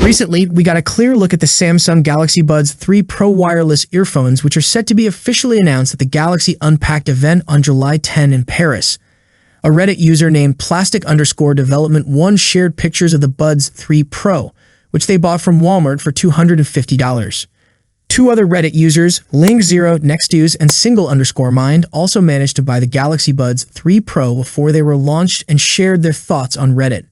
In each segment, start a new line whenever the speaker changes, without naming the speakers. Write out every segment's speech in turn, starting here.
Recently, we got a clear look at the Samsung Galaxy Buds 3 Pro wireless earphones, which are set to be officially announced at the Galaxy Unpacked event on July 10 in Paris. A Reddit user named Plastic_Development1 shared pictures of the Buds 3 Pro, which they bought from Walmart for $250. Two other Reddit users, Link0, Nextuse, and Single_Mind, also managed to buy the Galaxy Buds 3 Pro before they were launched and shared their thoughts on Reddit.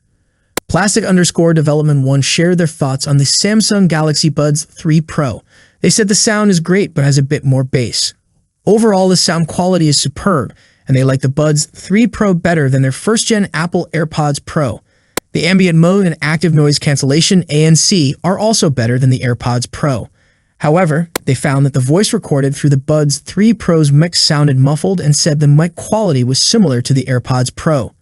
Plastic_Development1 shared their thoughts on the Samsung Galaxy Buds 3 Pro. They said the sound is great but has a bit more bass. Overall, the sound quality is superb, and they like the Buds 3 Pro better than their first-gen Apple AirPods Pro. The ambient mode and active noise cancellation ANC are also better than the AirPods Pro. However, they found that the voice recorded through the Buds 3 Pro's mic sounded muffled and said the mic quality was similar to the AirPods Pro.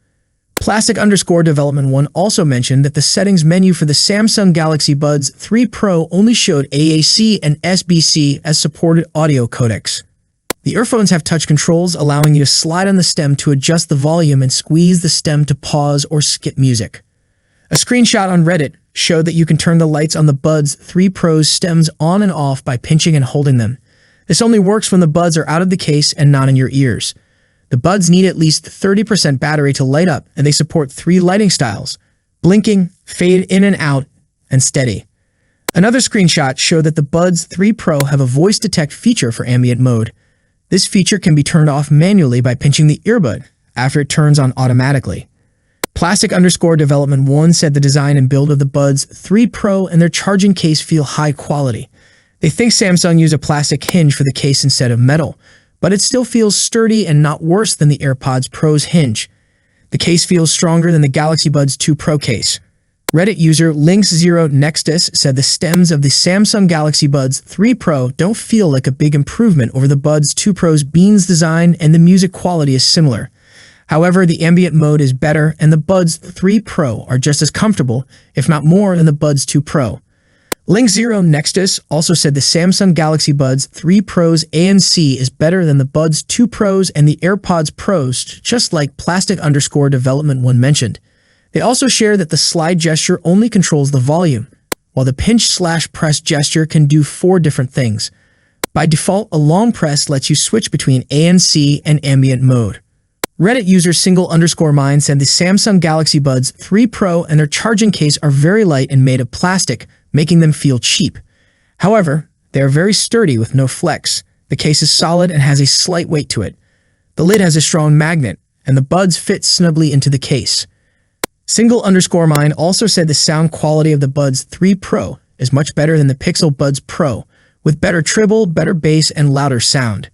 Plastic_Development1 also mentioned that the settings menu for the Samsung Galaxy Buds 3 Pro only showed AAC and SBC as supported audio codecs. The earphones have touch controls, allowing you to slide on the stem to adjust the volume and squeeze the stem to pause or skip music. A screenshot on Reddit showed that you can turn the lights on the Buds 3 Pro's stems on and off by pinching and holding them. This only works when the buds are out of the case and not in your ears. The Buds need at least 30% battery to light up, and they support 3 lighting styles: blinking, fade in and out, and steady. Another screenshot showed that the Buds 3 Pro have a voice detect feature for ambient mode. This feature can be turned off manually by pinching the earbud after it turns on automatically. Plastic_Development1 said the design and build of the Buds 3 Pro and their charging case feel high quality. They think Samsung used a plastic hinge for the case instead of metal, but it still feels sturdy and not worse than the AirPods Pro's hinge. The case feels stronger than the Galaxy Buds 2 Pro case. Reddit user Link0 Nextus said the stems of the Samsung Galaxy Buds 3 Pro don't feel like a big improvement over the Buds 2 Pro's Beans design, and the music quality is similar. However, the ambient mode is better, and the Buds 3 Pro are just as comfortable, if not more, than the Buds 2 Pro. Link0 Nextus also said the Samsung Galaxy Buds 3 Pro's ANC is better than the Buds 2 Pros and the AirPods Pros, just like Plastic_Development1 mentioned. They also share that the slide gesture only controls the volume, while the pinch/press gesture can do 4 different things. By default, a long press lets you switch between ANC and ambient mode. Reddit user Single_Mind said the Samsung Galaxy Buds 3 Pro and their charging case are very light and made of plastic, making them feel cheap. However, they are very sturdy with no flex. The case is solid and has a slight weight to it. The lid has a strong magnet, and the buds fit snugly into the case. Single_Mind also said the sound quality of the Buds 3 Pro is much better than the Pixel Buds Pro, with better treble, better bass, and louder sound.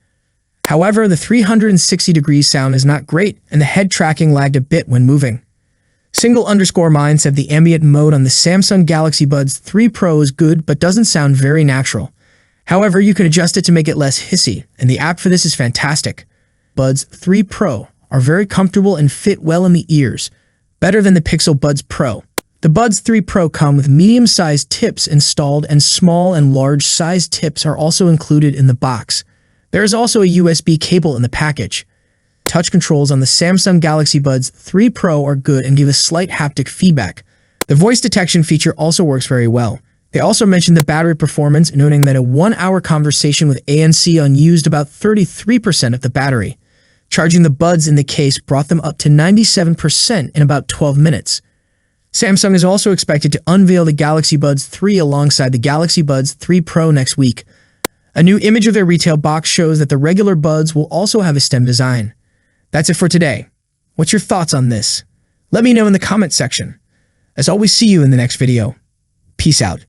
However, the 360-degree sound is not great, and the head tracking lagged a bit when moving. Single_Mind said the ambient mode on the Samsung Galaxy Buds 3 Pro is good but doesn't sound very natural. However, you can adjust it to make it less hissy, and the app for this is fantastic. Buds 3 Pro are very comfortable and fit well in the ears, better than the Pixel Buds Pro. The Buds 3 Pro come with medium-sized tips installed, and small and large-sized tips are also included in the box. There is also a USB cable in the package. Touch controls on the Samsung Galaxy Buds 3 Pro are good and give a slight haptic feedback. The voice detection feature also works very well. They also mentioned the battery performance, noting that a 1-hour conversation with ANC used about 33% of the battery. Charging the Buds in the case brought them up to 97% in about 12 minutes. Samsung is also expected to unveil the Galaxy Buds 3 alongside the Galaxy Buds 3 Pro next week. A new image of their retail box shows that the regular Buds will also have a stem design. That's it for today. What's your thoughts on this? Let me know in the comment section. As always, see you in the next video. Peace out.